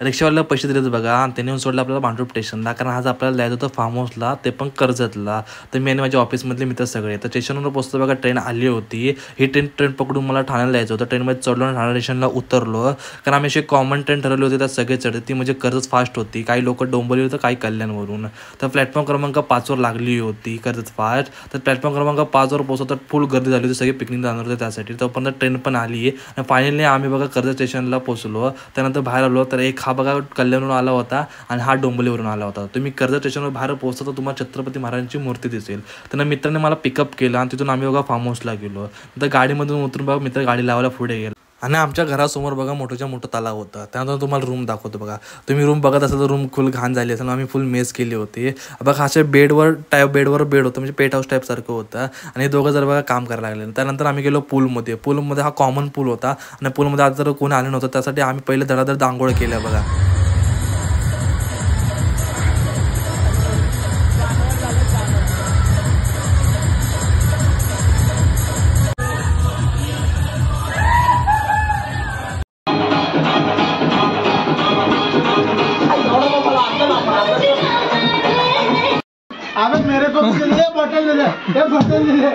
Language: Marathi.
रिक्षावाल्याला पैसे दिलेच बघा आणि त्यांनी सोडलं आपल्याला भांडूप स्टेशनला, कारण आज आपल्याला जायचं होतं फार्म हाऊसला, ते पण कर्जतला. तर मी आणि माझ्या ऑफिसमधले मित्र सगळे तर स्टेशनवर पोहोचतो बघा. ट्रेन आली होती, ही ट्रेन पकडून मला ठाण्याला जायचं होतं. ट्रेनमध्ये चढलो आणि ठाणे स्टेशनला उतरलो, कारण आम्ही अशी कॉमन ट्रेन ठरवली होती, त्यात सगळे चढते. ती म्हणजे कर्जत फास्ट होती, काही लोक डोंबिवली होतं, काही कल्याणवरून. तर प्लॅटफॉर्म क्रमांक 5वर लागली होती कर्जत फास्ट. तर प्लॅटफॉर्म क्रमांक 5वर पोहोचतो तर फुल गर्दी झाली होती, सगळे पिकनिक जाणार होते त्यासाठी. तर पण ट्रेन पण आली आणि फायनली आम्ही बघा कर्जत स्टेशनला पोहोचलो. त्यानंतर बाहेर आलो तर एक हा बघा कल्याणवरून आला होता आणि हा डोंबिवलीवरून आला होता. तुम्ही कर्जत स्टेशनवर बाहेर पोहोचता तर तुम्हाला छत्रपती महाराजांची मूर्ती दिसेल. तर मित्राने मला पिकअप केलं आणि तिथून आम्ही बघा फार्म हाऊसला गेलो. तर गाडीमधून उतरून बघा मित्र गाडी लावायला पुढे गेला आणि आमच्या घरासमोर बघा मोठं तलाव होतं. त्यानंतर तुम्हाला रूम दाखवतो बघा. तुम्ही रूम बघत असाल तर रूम फुल घाण झाली असेल. आम्ही फुल मेस केली होती बघा. अशा बेड होतं, म्हणजे पेट हाऊस टाईपसारखं होतं आणि दोघं जर बघा काम करायला लागले. त्यानंतर आम्ही गेलो पूलमध्ये हा कॉमन पूल होता आणि पूलमध्ये आज जर कोणी आलं नव्हतं त्यासाठी आम्ही पहिले धडाधड आंघोळ केल्या बघा. अबे मेरे को भी ले बोतल ले ले, ये बोतल ले ले।